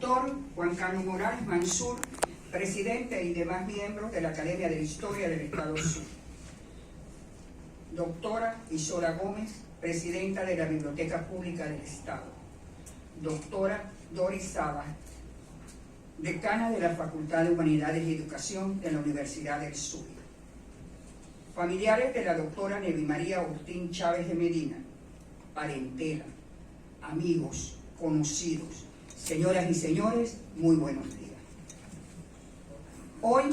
Doctor Juan Carlos Morales Mansur, presidente y demás miembros de la Academia de la Historia del Estado Zulia. Doctora Isora Gómez, presidenta de la Biblioteca Pública del Estado. Doctora Doris Saba, decana de la Facultad de Humanidades y Educación de la Universidad del Zulia. Familiares de la doctora Nevi María Ortín Chávez de Medina, parentela, amigos, conocidos, señoras y señores, muy buenos días. Hoy,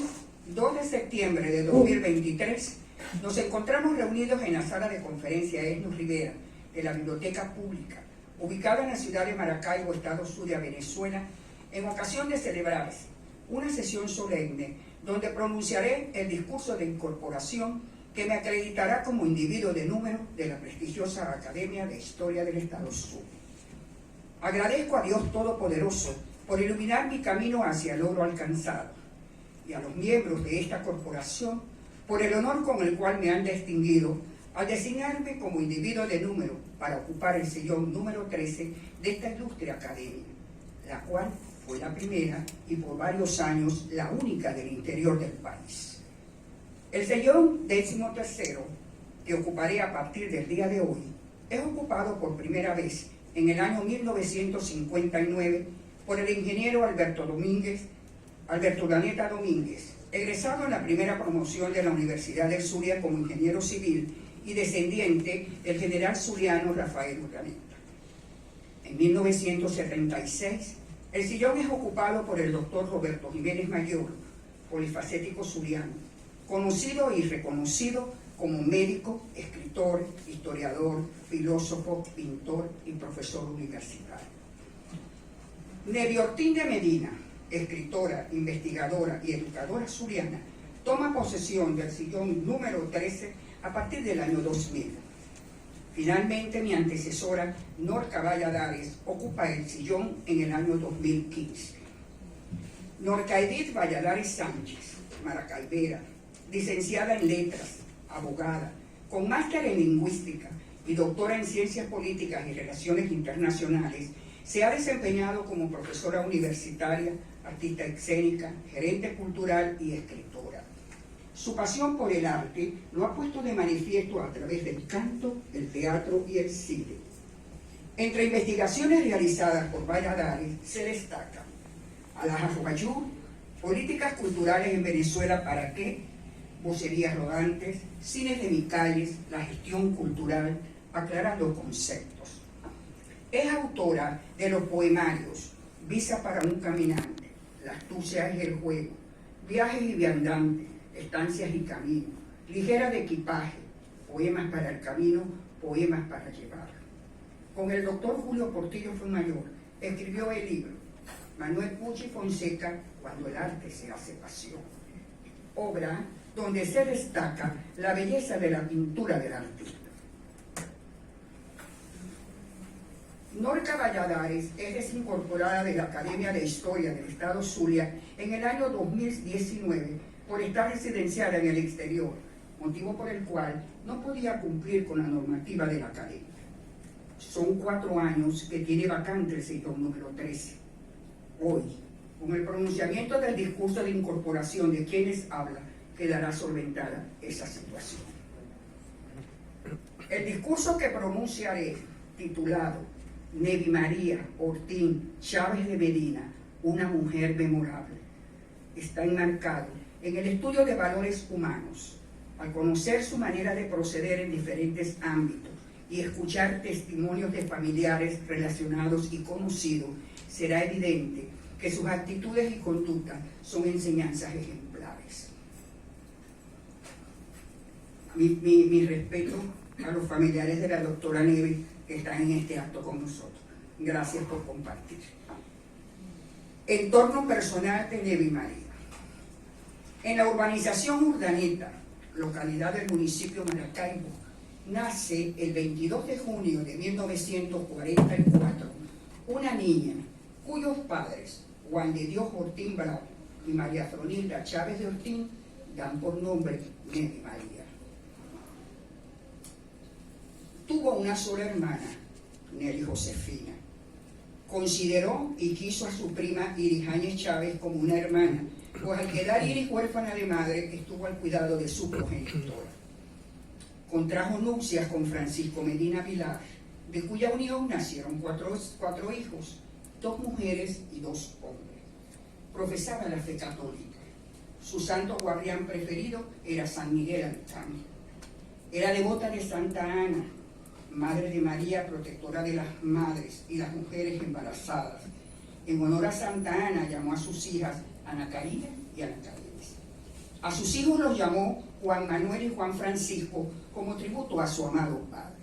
2 de septiembre de 2023, nos encontramos reunidos en la sala de conferencia Esnos Rivera de la Biblioteca Pública, ubicada en la ciudad de Maracaibo, Estado Zulia, Venezuela, en ocasión de celebrarse una sesión solemne donde pronunciaré el discurso de incorporación que me acreditará como individuo de número de la prestigiosa Academia de Historia del Estado Zulia. Agradezco a Dios Todopoderoso por iluminar mi camino hacia el logro alcanzado y a los miembros de esta corporación por el honor con el cual me han distinguido al designarme como individuo de número para ocupar el sillón número 13 de esta ilustre academia, la cual fue la primera y por varios años la única del interior del país. El sillón 13º, que ocuparé a partir del día de hoy, es ocupado por primera vez en el año 1959 por el ingeniero Alberto Urdaneta Domínguez, egresado en la primera promoción de la Universidad del Zulia como ingeniero civil y descendiente del general zuliano Rafael Urdaneta. En 1976, el sillón es ocupado por el doctor Roberto Jiménez Mayor, polifacético zuliano, conocido y reconocido como médico, escritor, historiador, filósofo, pintor y profesor universitario. Nevi Ortín de Medina, escritora, investigadora y educadora zuliana, toma posesión del sillón número 13 a partir del año 2000. Finalmente, mi antecesora, Norca Valladares, ocupa el sillón en el año 2015. Norca Edith Valladares Sánchez, maracaibera, licenciada en Letras, abogada, con máster en Lingüística y doctora en Ciencias Políticas y Relaciones Internacionales, se ha desempeñado como profesora universitaria, artista escénica, gerente cultural y escritora. Su pasión por el arte lo ha puesto de manifiesto a través del canto, el teatro y el cine. Entre investigaciones realizadas por Valladares se destaca Alajajuayú, políticas culturales en Venezuela para qué, vocerías rodantes, cines de mi calles, la gestión cultural, aclarando conceptos. Es autora de los poemarios Visa para un caminante, La astucia es el juego, Viajes y viandantes, Estancias y caminos, Ligera de equipaje, Poemas para el camino, Poemas para llevar. Con el doctor Julio Portillo Fuenmayor escribió el libro Manuel Pucci Fonseca, Cuando el arte se hace pasión, obra donde se destaca la belleza de la pintura del artista. Norca Valladares es desincorporada de la Academia de Historia del Estado Zulia en el año 2019 por estar residenciada en el exterior, motivo por el cual no podía cumplir con la normativa de la Academia. Son 4 años que tiene vacante el sillón número 13. Hoy, con el pronunciamiento del discurso de incorporación de quienes hablan, quedará solventada esa situación. El discurso que pronunciaré, titulado Nevi María Ortín Chávez de Medina, una mujer memorable, está enmarcado en el estudio de valores humanos, al conocer su manera de proceder en diferentes ámbitos y escuchar testimonios de familiares relacionados y conocidos, será evidente que sus actitudes y conductas son enseñanzas ejemplares. Mi respeto a los familiares de la doctora Nevi que están en este acto con nosotros. Gracias por compartir. Entorno personal de Nevi María. En la urbanización Urdaneta, localidad del municipio Maracaibo, nace el 22 de junio de 1944 una niña cuyos padres, Juan de Dios Ortín Bravo y María Fronilda Chávez de Ortín, dan por nombre Nevi María. Tuvo una sola hermana, Nelly Josefina. Consideró y quiso a su prima Iris Áñez Chávez como una hermana, pues al quedar Iris huérfana de madre, estuvo al cuidado de su progenitora. Contrajo nupcias con Francisco Medina Vilar, de cuya unión nacieron cuatro hijos, 2 mujeres y 2 hombres. Profesaba la fe católica. Su santo guardián preferido era San Miguel Arcángel. Era devota de Santa Ana, Madre de María, protectora de las madres y las mujeres embarazadas. En honor a Santa Ana llamó a sus hijas Ana Karina y Ana Carelis. A sus hijos los llamó Juan Manuel y Juan Francisco como tributo a su amado padre.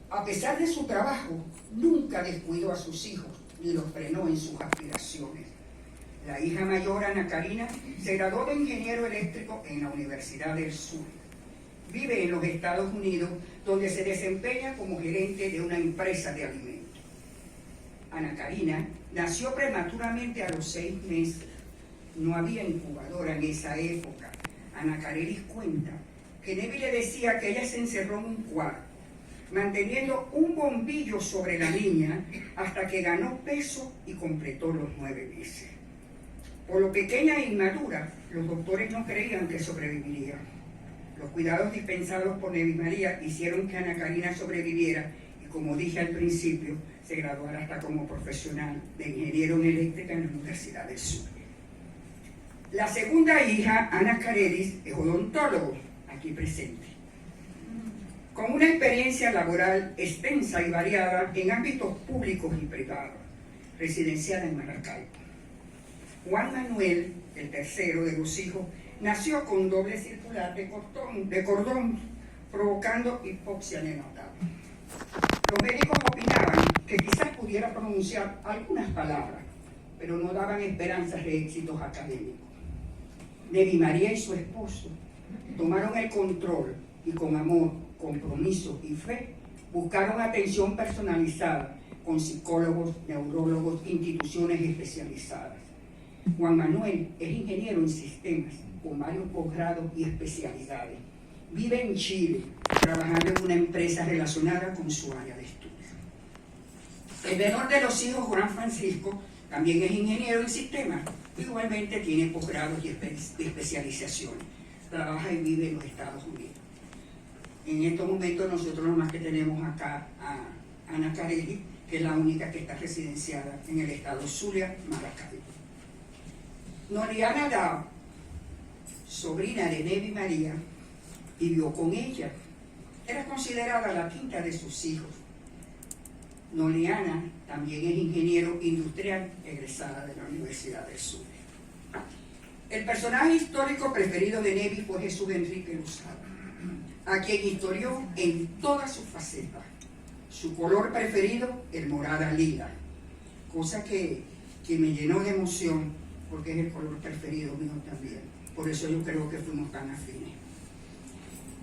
A pesar de su trabajo, nunca descuidó a sus hijos ni los frenó en sus aspiraciones. La hija mayor, Ana Karina, se graduó de ingeniero eléctrico en la Universidad del Sur. Vive en los Estados Unidos, donde se desempeña como gerente de una empresa de alimentos. Ana Karina nació prematuramente a los 6 meses. No había incubadora en esa época. Ana Carelis cuenta que Nevi le decía que ella se encerró en un cuarto, manteniendo un bombillo sobre la niña hasta que ganó peso y completó los 9 meses. Por lo pequeña e inmadura, los doctores no creían que sobreviviría. Los cuidados dispensados por Nevi María hicieron que Ana Karina sobreviviera y, como dije al principio, se graduara hasta como profesional de ingeniero en eléctrica en la Universidad del Sur. La segunda hija, Ana Carelis, es odontólogo, aquí presente, con una experiencia laboral extensa y variada en ámbitos públicos y privados, residenciada en Maracaibo. Juan Manuel, el tercero de los hijos, nació con doble circular de cordón, provocando hipoxia neonatal. Los médicos opinaban que quizás pudiera pronunciar algunas palabras, pero no daban esperanzas de éxitos académicos. Nevi María y su esposo tomaron el control y con amor, compromiso y fe buscaron atención personalizada con psicólogos, neurólogos, instituciones especializadas. Juan Manuel es ingeniero en sistemas con varios posgrados y especialidades. Vive en Chile, trabajando en una empresa relacionada con su área de estudio. El menor de los hijos, Juan Francisco, también es ingeniero en sistemas. Igualmente tiene posgrados y especializaciones. Trabaja y vive en los Estados Unidos. En estos momentos nosotros nomás que tenemos acá a Ana Carelis, que es la única que está residenciada en el estado Zulia, Maracaibo. Noliana Dao, sobrina de Nevi María, vivió con ella. Era considerada la quinta de sus hijos. Noliana también es ingeniero industrial egresada de la Universidad del Sur. El personaje histórico preferido de Nevi fue Jesús Enrique Luzada, a quien historió en todas sus facetas. Su color preferido, el morada lila, cosa que me llenó de emoción porque es el color preferido mío también. Por eso yo creo que fuimos tan afines.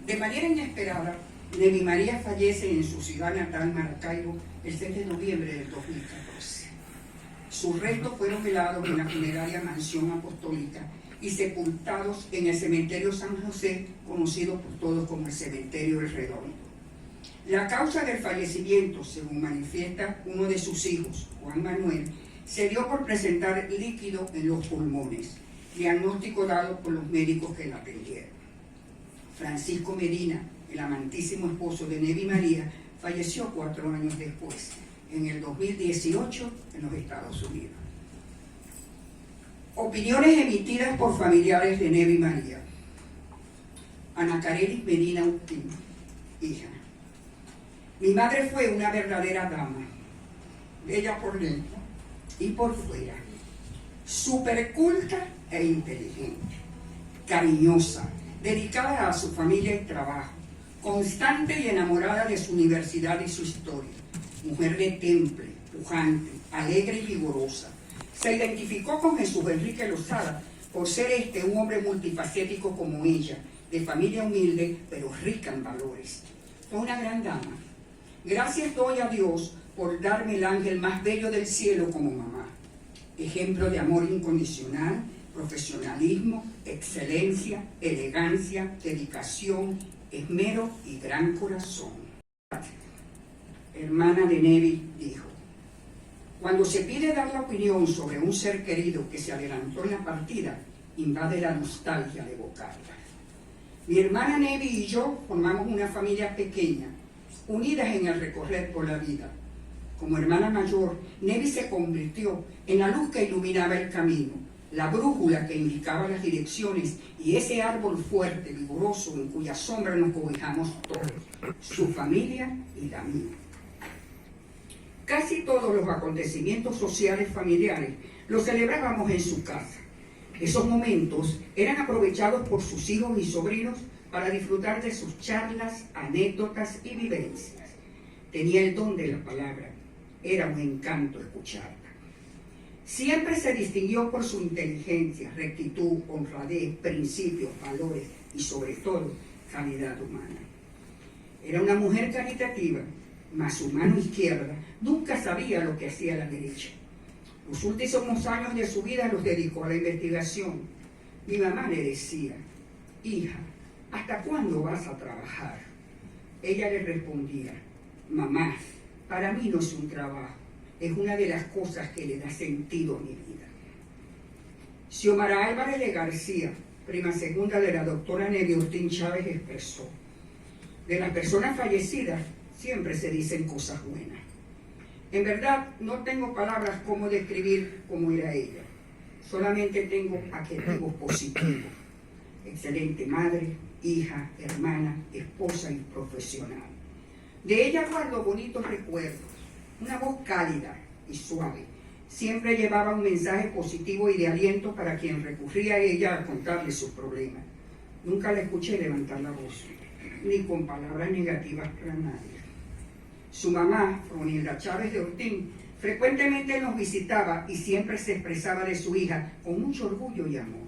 De manera inesperada, Nevi María fallece en su ciudad natal, Maracaibo, el 6 de noviembre del 2014. Sus restos fueron velados en la funeraria Mansión Apostólica y sepultados en el cementerio San José, conocido por todos como el Cementerio El Redondo. La causa del fallecimiento, según manifiesta uno de sus hijos, Juan Manuel, se dio por presentar líquido en los pulmones, diagnóstico dado por los médicos que la atendieron. Francisco Medina, el amantísimo esposo de Nevi María, falleció 4 años después, en el 2018, en los Estados Unidos. Opiniones emitidas por familiares de Nevi María. Ana Carelis Medina Uptín, hija. Mi madre fue una verdadera dama, bella por dentro y por fuera, súper culta e inteligente, cariñosa, dedicada a su familia y trabajo, constante y enamorada de su universidad y su historia, mujer de temple, pujante, alegre y vigorosa. Se identificó con Jesús Enrique Lozada por ser un hombre multifacético como ella, de familia humilde pero rica en valores. Fue una gran dama. Gracias doy a Dios por darme el ángel más bello del cielo como mamá. Ejemplo de amor incondicional, profesionalismo, excelencia, elegancia, dedicación, esmero y gran corazón. Hermana de Nevi dijo: Cuando se pide dar la opinión sobre un ser querido que se adelantó en la partida, invade la nostalgia de evocarla. Mi hermana Nevi y yo formamos una familia pequeña, unidas en el recorrer por la vida. Como hermana mayor, Nevi se convirtió en la luz que iluminaba el camino, la brújula que indicaba las direcciones y ese árbol fuerte, vigoroso, en cuya sombra nos cobijamos todos, su familia y la mía. Casi todos los acontecimientos sociales familiares los celebrábamos en su casa. Esos momentos eran aprovechados por sus hijos y sobrinos para disfrutar de sus charlas, anécdotas y vivencias. Tenía el don de la palabra, era un encanto escucharla. Siempre se distinguió por su inteligencia, rectitud, honradez, principios, valores y sobre todo, calidad humana. Era una mujer caritativa, mas su mano izquierda nunca sabía lo que hacía la derecha. Los últimos años de su vida los dedicó a la investigación. Mi mamá le decía, hija, ¿hasta cuándo vas a trabajar? Ella le respondía, mamá, para mí no es un trabajo, es una de las cosas que le da sentido a mi vida. Xiomara Álvarez de García, prima segunda de la doctora Nevi Ortín Chávez, expresó, de las personas fallecidas siempre se dicen cosas buenas. En verdad, no tengo palabras como describir cómo era ella. Solamente tengo adjetivos positivos. Excelente madre, hija, hermana, esposa y profesional. De ella guardo bonitos recuerdos. Una voz cálida y suave. Siempre llevaba un mensaje positivo y de aliento para quien recurría a ella a contarle sus problemas. Nunca la escuché levantar la voz, ni con palabras negativas para nadie. Su mamá, Fronilda Chávez de Ortín, frecuentemente nos visitaba y siempre se expresaba de su hija con mucho orgullo y amor.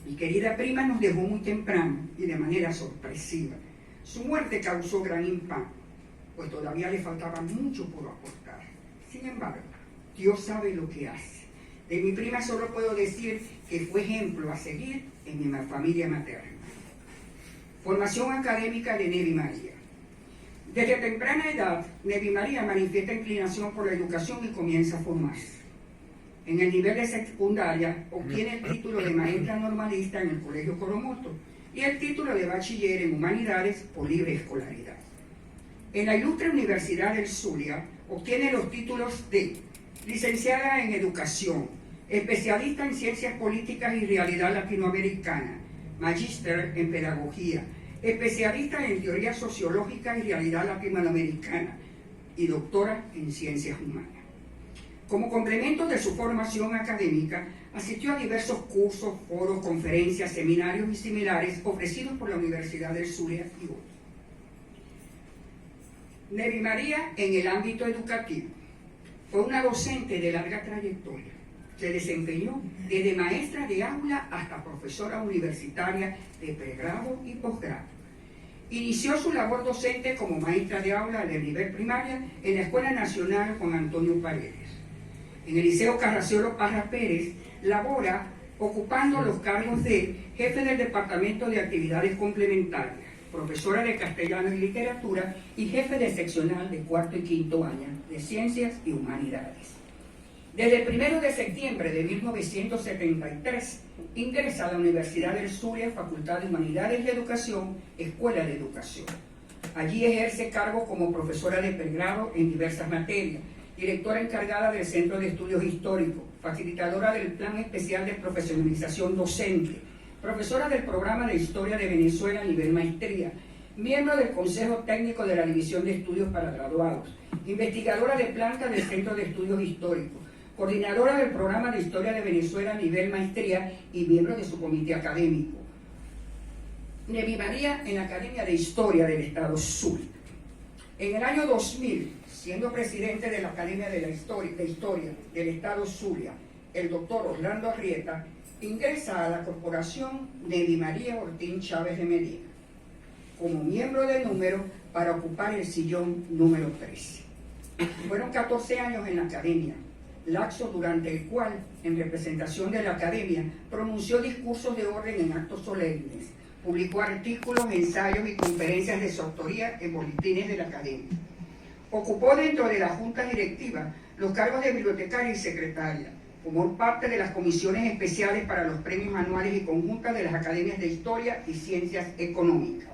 Mi querida prima nos dejó muy temprano y de manera sorpresiva. Su muerte causó gran impacto, pues todavía le faltaba mucho por aportar. Sin embargo, Dios sabe lo que hace. De mi prima solo puedo decir que fue ejemplo a seguir en mi familia materna. Formación académica de Nevi María. Desde temprana edad, Nevi María manifiesta inclinación por la educación y comienza a formarse. En el nivel de secundaria, obtiene el título de maestra normalista en el Colegio Coromoto y el título de bachiller en Humanidades por libre escolaridad. En la ilustre Universidad del Zulia, obtiene los títulos de licenciada en Educación, especialista en Ciencias Políticas y Realidad Latinoamericana, magíster en Pedagogía, especialista en Teoría Sociológica y Realidad Latinoamericana y doctora en Ciencias Humanas. Como complemento de su formación académica, asistió a diversos cursos, foros, conferencias, seminarios y similares ofrecidos por la Universidad del Zulia y otros. Nevi María en el ámbito educativo. Fue una docente de larga trayectoria. Se desempeñó desde maestra de aula hasta profesora universitaria de pregrado y posgrado. Inició su labor docente como maestra de aula de nivel primaria en la Escuela Nacional Juan Antonio Paredes. En el Liceo Carraciolo Parra Pérez labora ocupando los cargos de jefe del Departamento de Actividades Complementarias, profesora de Castellano y Literatura y jefe de seccional de cuarto y quinto año de Ciencias y Humanidades. Desde el 1 de septiembre de 1973 ingresa a la Universidad del Zulia, Facultad de Humanidades y Educación, Escuela de Educación. Allí ejerce cargos como profesora de pregrado en diversas materias, directora encargada del Centro de Estudios Históricos, facilitadora del Plan Especial de Profesionalización Docente, profesora del Programa de Historia de Venezuela a nivel maestría, miembro del Consejo Técnico de la División de Estudios para Graduados, investigadora de planta del Centro de Estudios Históricos, coordinadora del Programa de Historia de Venezuela a nivel maestría y miembro de su comité académico. Nevi María en la Academia de Historia del Estado Zulia. En el año 2000, siendo presidente de la Academia de Historia del Estado Zulia, el doctor Orlando Arrieta ingresa a la corporación Nevi María Ortín Chávez de Medina como miembro de número para ocupar el sillón número 13. Fueron 14 años en la academia, lapso durante el cual, en representación de la academia, pronunció discursos de orden en actos solemnes, publicó artículos, ensayos y conferencias de su autoría en boletines de la academia. Ocupó dentro de la junta directiva los cargos de bibliotecaria y secretaria. Formó parte de las comisiones especiales para los premios anuales y conjuntas de las academias de Historia y Ciencias Económicas.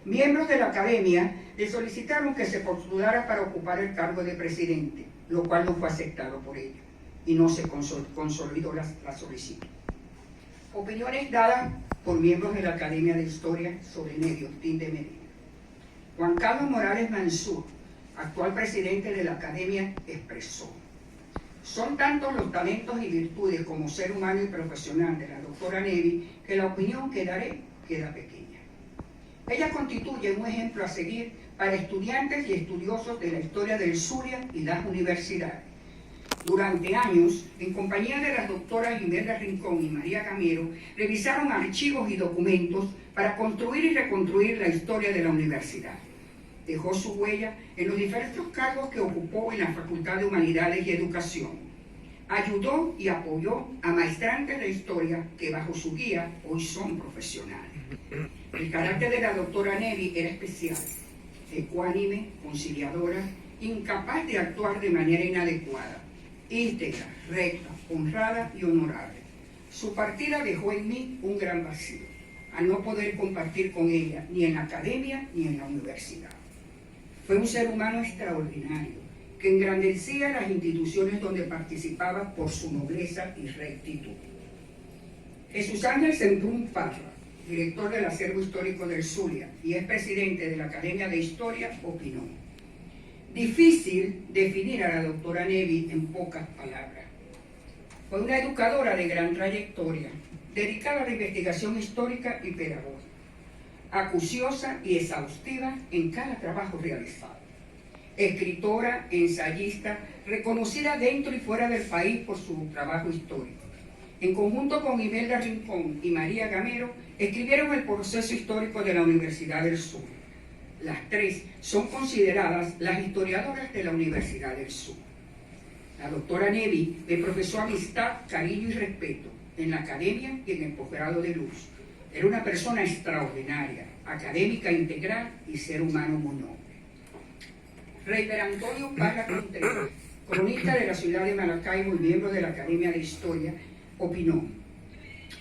Miembros de la academia le solicitaron que se postulara para ocupar el cargo de presidente, lo cual no fue aceptado por ella y no se consolidó la solicitud. Opiniones dadas por miembros de la Academia de Historia sobre Nevi Ortín de Medina. Juan Carlos Morales Mansur, actual presidente de la Academia, expresó: son tantos los talentos y virtudes como ser humano y profesional de la doctora Nevi que la opinión que daré queda pequeña. Ella constituye un ejemplo a seguir para estudiantes y estudiosos de la historia del Zulia y las universidades. Durante años, en compañía de las doctoras Imelda Rincón y María Gamero, revisaron archivos y documentos para construir y reconstruir la historia de la universidad. Dejó su huella en los diversos cargos que ocupó en la Facultad de Humanidades y Educación. Ayudó y apoyó a maestrantes de historia que bajo su guía hoy son profesionales. El carácter de la doctora Nevi era especial, ecuánime, conciliadora, incapaz de actuar de manera inadecuada, íntegra, recta, honrada y honorable. Su partida dejó en mí un gran vacío, al no poder compartir con ella ni en la academia ni en la universidad. Fue un ser humano extraordinario, que engrandecía las instituciones donde participaba por su nobleza y rectitud. Jesús Ángel Semprún Parra, director del Acervo Histórico del Zulia y es presidente de la Academia de Historia, opinó: difícil definir a la doctora Nevi en pocas palabras. Fue una educadora de gran trayectoria, dedicada a la investigación histórica y pedagógica, acuciosa y exhaustiva en cada trabajo realizado. Escritora, ensayista, reconocida dentro y fuera del país por su trabajo histórico. En conjunto con Imelda Rincón y María Gamero, escribieron el proceso histórico de la Universidad del Sur. Las tres son consideradas las historiadoras de la Universidad del Sur. La doctora Nevi le profesó amistad, cariño y respeto en la academia y en el posgrado de Luz. Era una persona extraordinaria, académica integral y ser humano muy noble. Reiber Antonio Parra Contreras, cronista de la ciudad de Maracaibo y miembro de la Academia de Historia, opinó: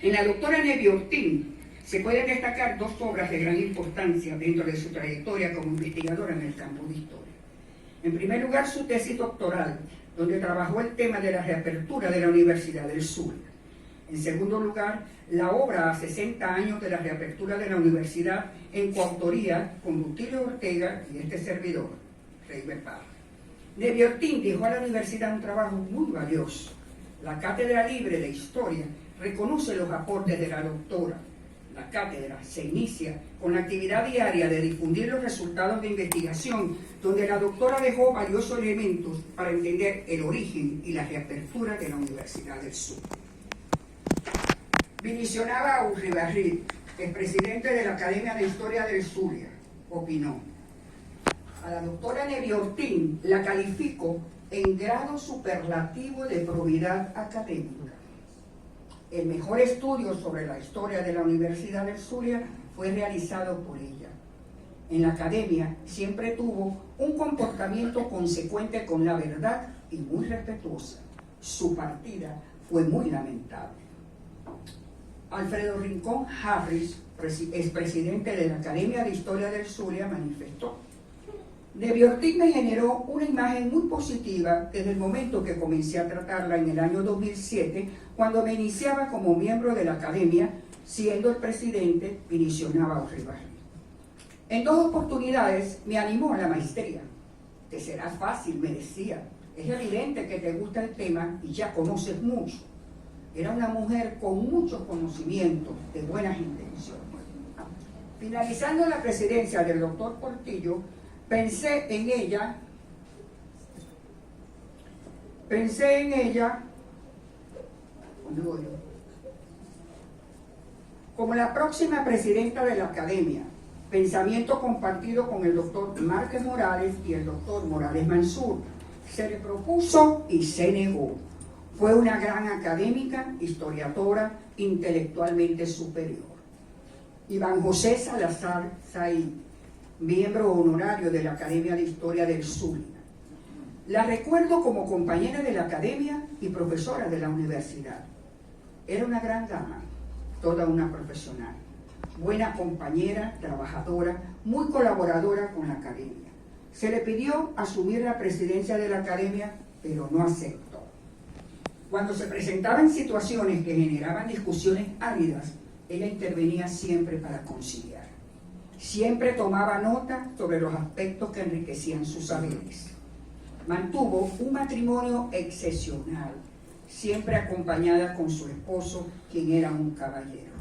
en la doctora Nevi Ortín se pueden destacar dos obras de gran importancia dentro de su trayectoria como investigadora en el campo de historia. En primer lugar, su tesis doctoral, donde trabajó el tema de la reapertura de la Universidad del Sur. En segundo lugar, la obra a 60 años de la reapertura de la universidad en coautoría con Rutilio Ortega y este servidor, Reiber Parra. Nevi Ortín dejó a la universidad un trabajo muy valioso. La Cátedra Libre de Historia reconoce los aportes de la doctora. La cátedra se inicia con la actividad diaria de difundir los resultados de investigación, donde la doctora dejó valiosos elementos para entender el origen y la reapertura de la Universidad del Sur. Vinicionaba Urribarri, el presidente de la Academia de Historia del Zulia, opinó: a la doctora Nevi Ortín la califico en grado superlativo de probidad académica. El mejor estudio sobre la historia de la Universidad del Zulia fue realizado por ella. En la academia siempre tuvo un comportamiento consecuente con la verdad y muy respetuosa. Su partida fue muy lamentable. Alfredo Rincón Harris, expresidente de la Academia de Historia del Zulia, manifestó: Nevi Ortín me generó una imagen muy positiva desde el momento que comencé a tratarla en el año 2007, cuando me iniciaba como miembro de la academia, siendo el presidente Vinicionaba Urribarri. En dos oportunidades me animó a la maestría. Te será fácil, me decía. Es evidente que te gusta el tema y ya conoces mucho. Era una mujer con muchos conocimientos, de buenas intenciones. Finalizando la presidencia del doctor Portillo, pensé en ella como la próxima presidenta de la academia, pensamiento compartido con el doctor Márquez Morales y el doctor Morales Mansur. Se le propuso y se negó. Fue una gran académica, historiadora, intelectualmente superior. Iván José Salazar Said, miembro honorario de la Academia de Historia del Zulia. La recuerdo como compañera de la academia y profesora de la universidad. Era una gran dama, toda una profesional, buena compañera, trabajadora, muy colaboradora con la academia. Se le pidió asumir la presidencia de la academia, pero no aceptó. Cuando se presentaban situaciones que generaban discusiones áridas, ella intervenía siempre para conciliar. Siempre tomaba nota sobre los aspectos que enriquecían sus saberes. Mantuvo un matrimonio excepcional, siempre acompañada con su esposo, quien era un caballero.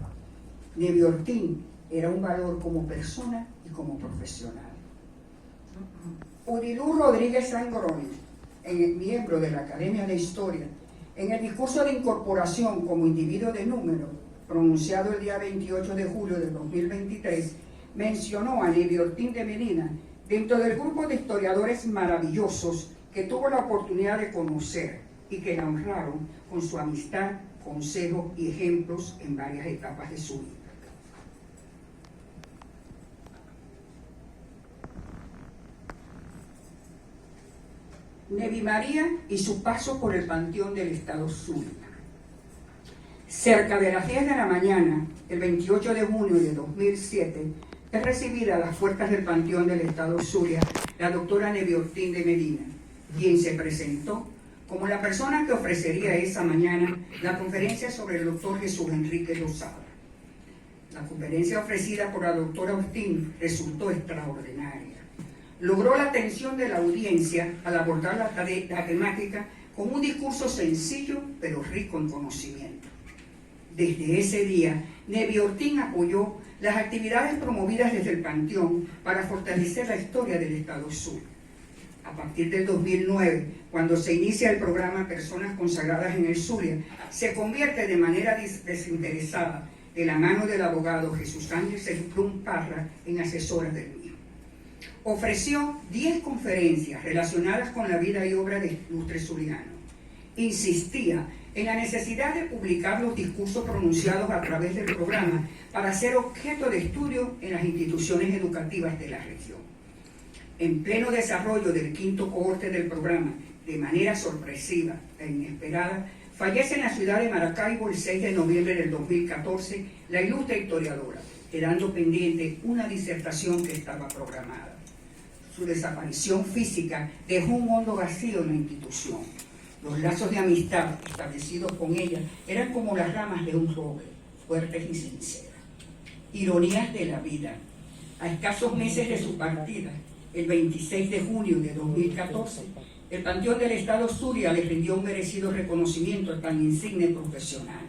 Nevi Ortín era un valor como persona y como profesional. Urilú Rodríguez Sangroni, miembro de la Academia de Historia, en el discurso de incorporación como individuo de número, pronunciado el día 28 de julio de 2023, mencionó a Nevi Ortín de Medina dentro del grupo de historiadores maravillosos que tuvo la oportunidad de conocer y que la honraron con su amistad, consejos y ejemplos en varias etapas de su vida. Nevi María y su paso por el Panteón del Estado Zulia. Cerca de las 10 de la mañana, el 28 de junio de 2007, es recibida a las puertas del Panteón del Estado Zulia la doctora Nevi Ortín de Medina, quien se presentó como la persona que ofrecería esa mañana la conferencia sobre el doctor Jesús Enrique Lozada. La conferencia ofrecida por la doctora Ortín resultó extraordinaria. Logró la atención de la audiencia al abordar la temática con un discurso sencillo pero rico en conocimiento. Desde ese día, Nevi Ortín apoyó las actividades promovidas desde el Panteón para fortalecer la historia del Estado Zulia. A partir del 2009, cuando se inicia el programa Personas Consagradas en el Zulia, se convierte de manera desinteresada de la mano del abogado Jesús Ángel Plum Parra en asesora del mismo. Ofreció 10 conferencias relacionadas con la vida y obra de ilustres zulianos. Insistía en la necesidad de publicar los discursos pronunciados a través del programa para ser objeto de estudio en las instituciones educativas de la región. En pleno desarrollo del 5º cohorte del programa, de manera sorpresiva e inesperada, fallece en la ciudad de Maracaibo el 6 de noviembre del 2014 la ilustre historiadora, quedando pendiente una disertación que estaba programada. Su desaparición física dejó un hondo vacío en la institución. Los lazos de amistad establecidos con ella eran como las ramas de un roble, fuertes y sinceras. Ironías de la vida. A escasos meses de su partida, el 26 de junio de 2014, el Panteón del Estado Zulia le rindió un merecido reconocimiento a tan insigne profesional.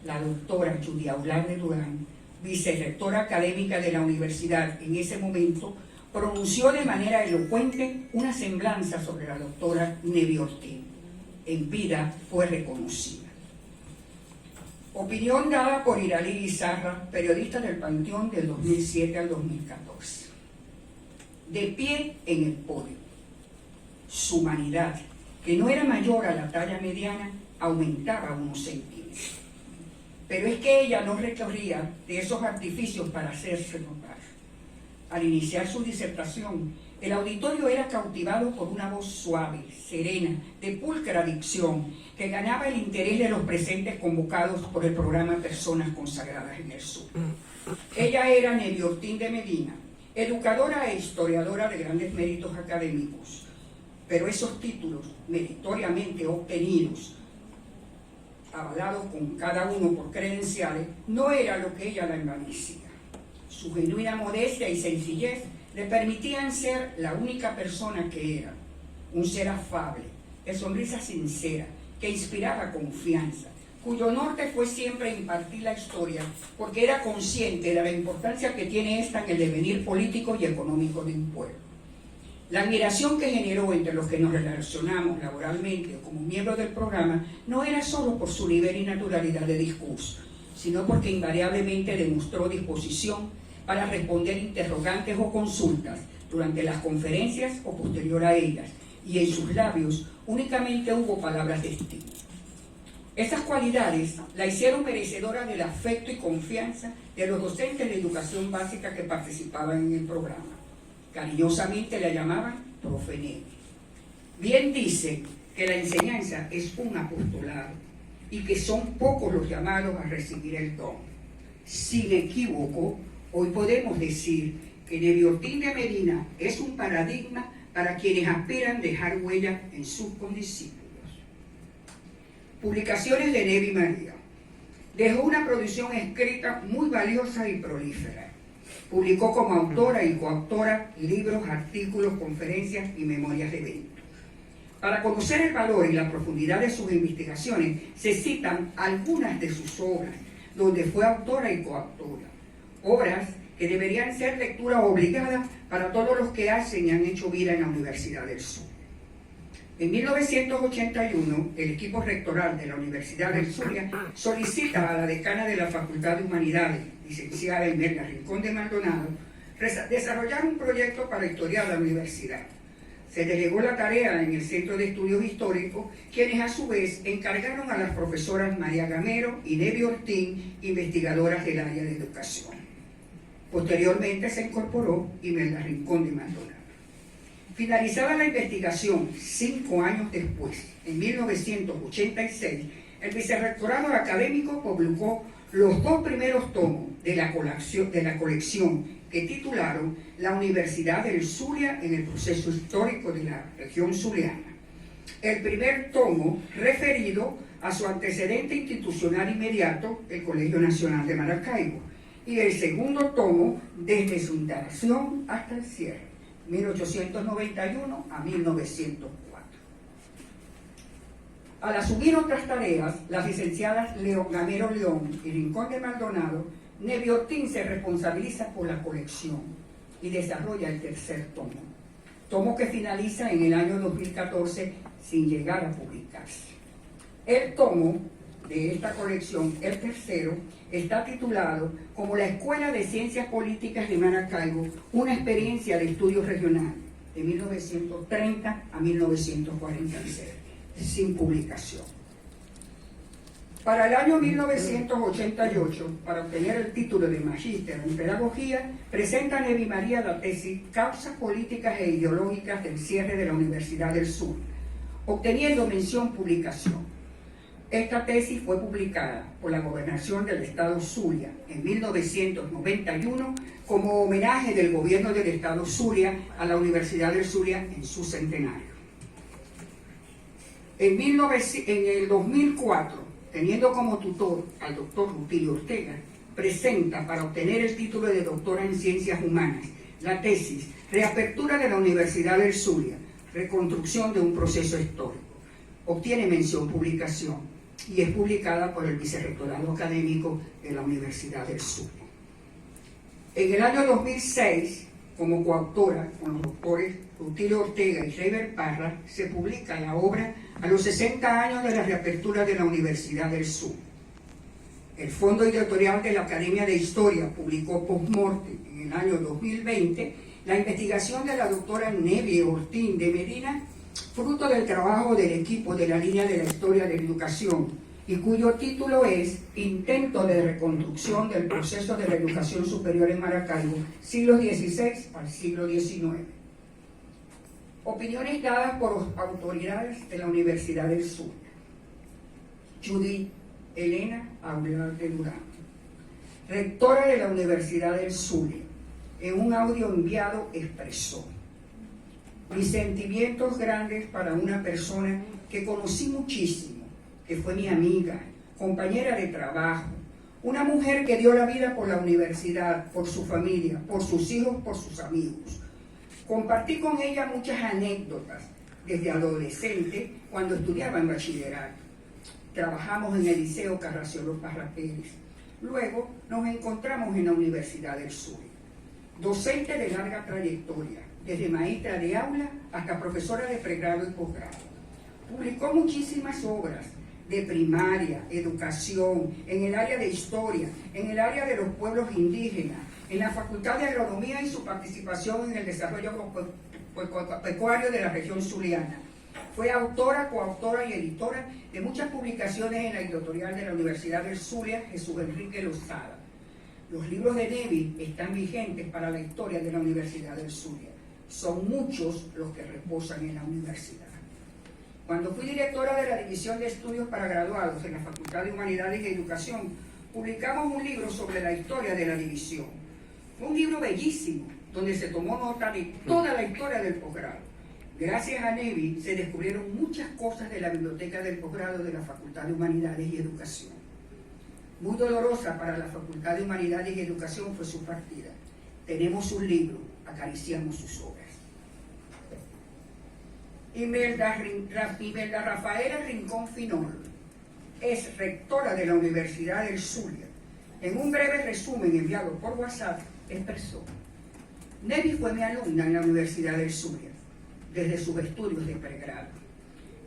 La doctora Judy Aular de Durán, vicerrectora académica de la universidad en ese momento, pronunció de manera elocuente una semblanza sobre la doctora Nevi Ortín. En vida fue reconocida. Opinión dada por Iralí Izarra, periodista del Panteón del 2007 al 2014. De pie en el podio, su humanidad, que no era mayor a la talla mediana, aumentaba unos centímetros. Pero es que ella no recorría de esos artificios para hacerse notar. Al iniciar su disertación, el auditorio era cautivado por una voz suave, serena, de pulcra dicción, que ganaba el interés de los presentes convocados por el programa Personas Consagradas en el Sur. Ella era Nevi Ortín de Medina, educadora e historiadora de grandes méritos académicos, pero esos títulos, meritoriamente obtenidos, avalados con cada uno por credenciales, no era lo que ella la envanecía. Su genuina modestia y sencillez le permitían ser la única persona que era, un ser afable, de sonrisa sincera, que inspiraba confianza, cuyo norte fue siempre impartir la historia, porque era consciente de la importancia que tiene esta en el devenir político y económico de un pueblo. La admiración que generó entre los que nos relacionamos laboralmente o como miembros del programa no era solo por su nivel y naturalidad de discurso, sino porque invariablemente demostró disposición para responder interrogantes o consultas durante las conferencias o posterior a ellas, y en sus labios únicamente hubo palabras de estima. Esas cualidades la hicieron merecedora del afecto y confianza de los docentes de educación básica que participaban en el programa. Cariñosamente la llamaban Profe Nevi. Bien dice que la enseñanza es un apostolado y que son pocos los llamados a recibir el don. Sin equívoco, hoy podemos decir que Nevi Ortín de Medina es un paradigma para quienes aspiran dejar huella en sus condiscípulos. Publicaciones de Nevi María. Dejó una producción escrita muy valiosa y prolífera. Publicó como autora y coautora libros, artículos, conferencias y memorias de eventos. Para conocer el valor y la profundidad de sus investigaciones, se citan algunas de sus obras, donde fue autora y coautora. Obras que deberían ser lectura obligada para todos los que hacen y han hecho vida en la Universidad del Sur. En 1981, el equipo rectoral de la Universidad del Zulia solicita a la decana de la Facultad de Humanidades, licenciada Imelda Rincón de Maldonado, desarrollar un proyecto para historiar la universidad. Se delegó la tarea en el Centro de Estudios Históricos, quienes a su vez encargaron a las profesoras María Gamero y Nevi Ortín, investigadoras del área de educación. Posteriormente se incorporó Imelda Rincón de Maldonado. Finalizada la investigación 5 años después, en 1986, el Vicerrectorado Académico publicó los 2 primeros tomos de la colección que titularon La Universidad del Zulia en el proceso histórico de la región zuliana. El primer tomo referido a su antecedente institucional inmediato, el Colegio Nacional de Maracaibo, y el segundo tomo desde su instalación hasta el cierre, 1891 a 1904. Al asumir otras tareas, las licenciadas Gamero León y Rincón de Maldonado, Nevi Ortín se responsabiliza por la colección y desarrolla el tercer tomo que finaliza en el año 2014 sin llegar a publicarse. El tomo de esta colección, el tercero, está titulado como La Escuela de Ciencias Políticas de Maracaibo, una experiencia de estudio regional, de 1930 a 1946, sin publicación. Para el año 1988, para obtener el título de Magíster en Pedagogía, presenta Nevi María la tesis Causas Políticas e Ideológicas del cierre de la Universidad del Sur, obteniendo mención publicación. Esta tesis fue publicada por la Gobernación del Estado Zulia en 1991 como homenaje del gobierno del Estado Zulia a la Universidad del Zulia en su centenario. En el 2004, teniendo como tutor al doctor Rutilio Ortega, presenta para obtener el título de doctora en Ciencias Humanas la tesis Reapertura de la Universidad del Zulia, reconstrucción de un proceso histórico. Obtiene mención publicación y es publicada por el Vicerrectorado Académico de la Universidad del Zulia. En el año 2006, como coautora con los doctores Rutilio Ortega y Reiber Parra, se publica la obra A los 60 años de la reapertura de la Universidad del Sur. El Fondo Editorial de la Academia de Historia publicó post-mortem en el año 2020 la investigación de la doctora Nevi Ortín de Medina, fruto del trabajo del equipo de la línea de la Historia de la Educación, y cuyo título es Intento de reconstrucción del proceso de la educación superior en Maracaibo, siglo XVI al siglo XIX. Opiniones dadas por autoridades de la Universidad del Sur. Judith Elena Aular de Durán, rectora de la Universidad del Zulia, en un audio enviado expresó: mis sentimientos grandes para una persona que conocí muchísimo, que fue mi amiga, compañera de trabajo, una mujer que dio la vida por la universidad, por su familia, por sus hijos, por sus amigos. Compartí con ella muchas anécdotas desde adolescente, cuando estudiaba en bachillerato. Trabajamos en el Liceo Carraciolo Parra Pérez. Luego nos encontramos en la Universidad del Sur. Docente de larga trayectoria, desde maestra de aula hasta profesora de pregrado y posgrado. Publicó muchísimas obras de primaria, educación, en el área de historia, en el área de los pueblos indígenas, en la Facultad de Agronomía y su participación en el desarrollo pecuario de la región zuliana. Fue autora, coautora y editora de muchas publicaciones en la editorial de la Universidad del Zulia, Jesús Enrique Lozada. Los libros de Nevi están vigentes para la historia de la Universidad del Zulia. Son muchos los que reposan en la universidad. Cuando fui directora de la División de Estudios para Graduados en la Facultad de Humanidades y Educación, publicamos un libro sobre la historia de la división. Fue un libro bellísimo, donde se tomó nota de toda la historia del posgrado. Gracias a Nevi se descubrieron muchas cosas de la biblioteca del posgrado de la Facultad de Humanidades y Educación. Muy dolorosa para la Facultad de Humanidades y Educación fue su partida. Tenemos un libro, acariciamos sus obras. Imelda Rafaela Rincón Finol es rectora de la Universidad del Zulia. En un breve resumen enviado por WhatsApp, expresó: Nevi fue mi alumna en la Universidad del Zulia, desde sus estudios de pregrado.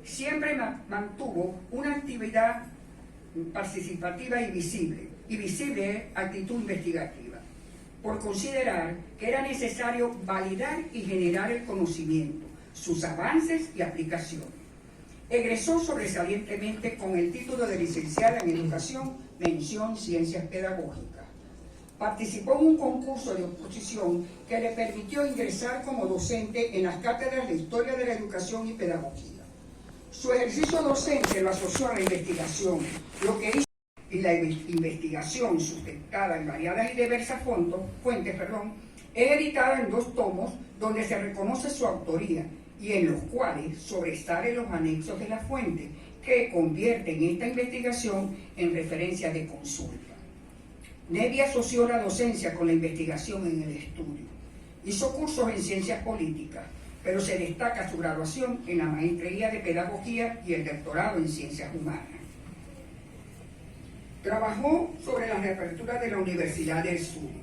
Siempre mantuvo una actividad participativa y visible actitud investigativa, por considerar que era necesario validar y generar el conocimiento, sus avances y aplicaciones. Egresó sobresalientemente con el título de licenciada en Educación, mención Ciencias Pedagógicas. Participó en un concurso de oposición que le permitió ingresar como docente en las cátedras de Historia de la Educación y Pedagogía. Su ejercicio docente lo asoció a la investigación, lo que hizo y la investigación sustentada en variadas y diversas fuentes, es editada en 2 tomos donde se reconoce su autoría y en los cuales sobresalen los anexos de la fuente que convierten esta investigación en referencia de consulta. Nevi asoció la docencia con la investigación en el estudio. Hizo cursos en ciencias políticas, pero se destaca su graduación en la maestría de pedagogía y el doctorado en ciencias humanas. Trabajó sobre la reapertura de la Universidad del Zulia.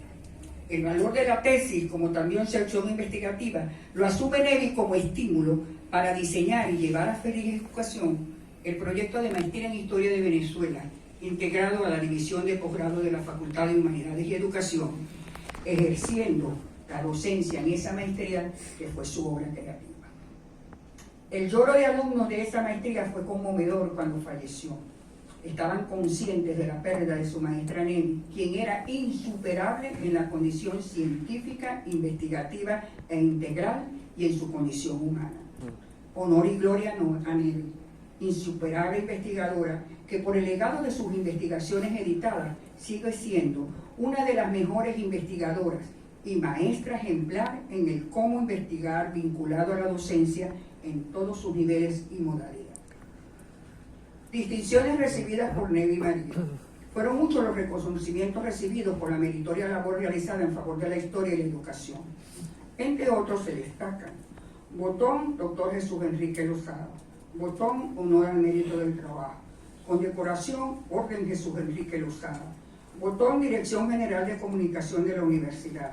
El valor de la tesis, como también sección investigativa, lo asume Nevi como estímulo para diseñar y llevar a feliz ejecución el proyecto de maestría en Historia de Venezuela, integrado a la División de Posgrado de la Facultad de Humanidades y Educación, ejerciendo la docencia en esa maestría que fue su obra creativa. El lloro de alumnos de esa maestría fue conmovedor cuando falleció. Estaban conscientes de la pérdida de su maestra Nevi, quien era insuperable en la condición científica, investigativa e integral y en su condición humana. Honor y gloria a Nevi, insuperable investigadora que por el legado de sus investigaciones editadas sigue siendo una de las mejores investigadoras y maestra ejemplar en el cómo investigar vinculado a la docencia en todos sus niveles y modalidades. Distinciones recibidas por Nevi María. Fueron muchos los reconocimientos recibidos por la meritoria labor realizada en favor de la historia y la educación. Entre otros se destacan: botón Dr. Jesús Enrique Lozada, botón Honor al Mérito del Trabajo, condecoración Orden Jesús Enrique Lozada, botón Dirección General de Comunicación de la Universidad,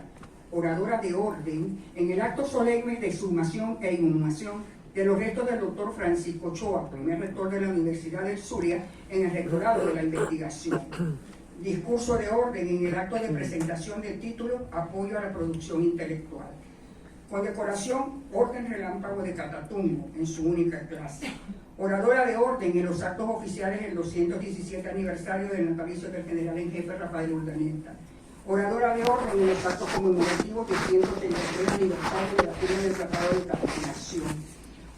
oradora de orden en el acto solemne de exhumación e inhumación de los restos del doctor Francisco Ochoa, primer rector de la Universidad del Zulia, en el rectorado de la investigación. Discurso de orden en el acto de presentación del título Apoyo a la producción intelectual. Condecoración Orden Relámpago de Catatumbo en su única clase. Oradora de orden en los actos oficiales del 217 aniversario del natalicio del general en jefe Rafael Urdaneta. Oradora de orden en los actos conmemorativos del 133 aniversario de la firma del Tratado de Capitulación.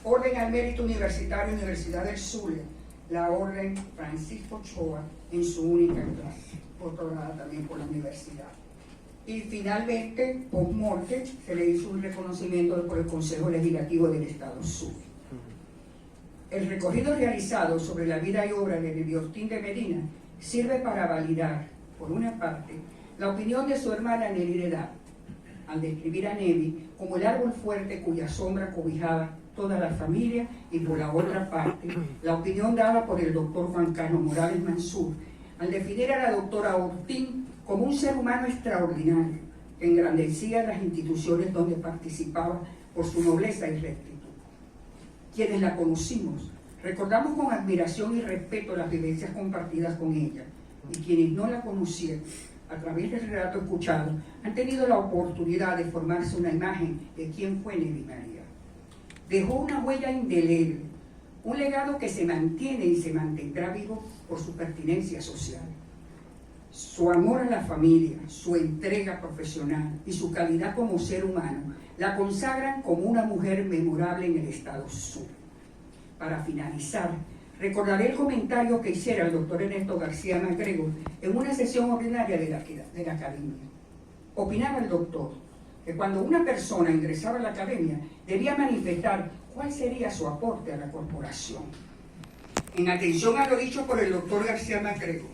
Orden al Mérito Universitario, Universidad del Zulia, la Orden Francisco Ochoa en su única clase, otorgada también por la universidad. Y finalmente, post morte, se le hizo un reconocimiento por el Consejo Legislativo del Estado Zulia. El recorrido realizado sobre la vida y obra de Nevi Ortín de Medina sirve para validar, por una parte, la opinión de su hermana Nelly de Edad, al describir a Nevi como el árbol fuerte cuya sombra cobijaba toda la familia, y por la otra parte, la opinión dada por el doctor Juan Carlos Morales Mansur, al definir a la doctora Ortín como un ser humano extraordinario, que engrandecía las instituciones donde participaba por su nobleza y rectitud. Quienes la conocimos, recordamos con admiración y respeto las vivencias compartidas con ella, y quienes no la conocieron, a través del relato escuchado, han tenido la oportunidad de formarse una imagen de quién fue Nevi María. Dejó una huella indeleble, un legado que se mantiene y se mantendrá vivo por su pertinencia social. Su amor a la familia, su entrega profesional y su calidad como ser humano la consagran como una mujer memorable en el Estado Sur. Para finalizar, recordaré el comentario que hiciera el doctor Ernesto García MacGregor en una sesión ordinaria de la academia. Opinaba el doctor que cuando una persona ingresaba a la academia debía manifestar cuál sería su aporte a la corporación. En atención a lo dicho por el doctor García MacGregor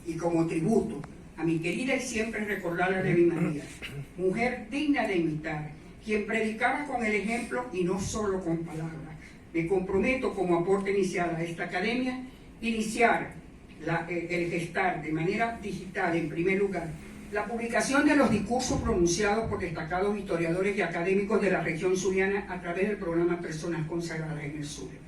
y como tributo a mi querida y siempre recordada Nevi María, mujer digna de imitar, quien predicaba con el ejemplo y no solo con palabras, me comprometo como aporte inicial a esta academia, iniciar el gestar de manera digital, en primer lugar, la publicación de los discursos pronunciados por destacados historiadores y académicos de la región zuliana a través del programa Personas Consagradas en el Zulia.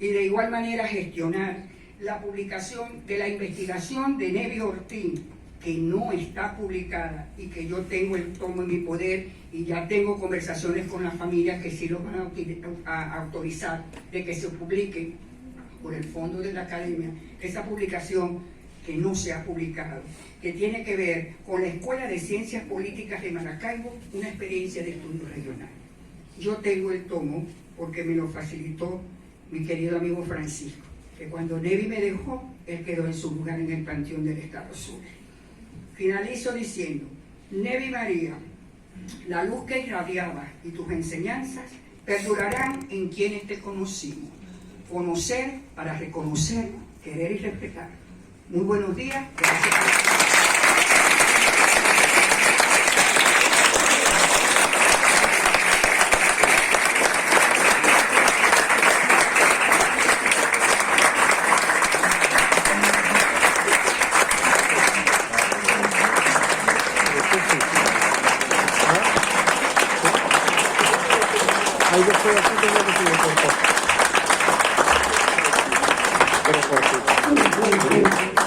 Y de igual manera gestionar la publicación de la investigación de Nevi Ortiz, que no está publicada y que yo tengo el tomo en mi poder y ya tengo conversaciones con las familias que sí lo van a autorizar de que se publique por el fondo de la academia, esa publicación que no se ha publicado, que tiene que ver con la Escuela de Ciencias Políticas de Maracaibo, una experiencia de estudio regional. Yo tengo el tomo porque me lo facilitó mi querido amigo Francisco, que cuando Nevi me dejó, él quedó en su lugar en el Panteón del Estado Zulia. Finalizo diciendo, Nevi María, la luz que irradiaba y tus enseñanzas perdurarán en quienes te conocimos. Conocer para reconocer, querer y respetar. Muy buenos días. Gracias. Ahí después así tengo que seguir cortando. Pero cortito.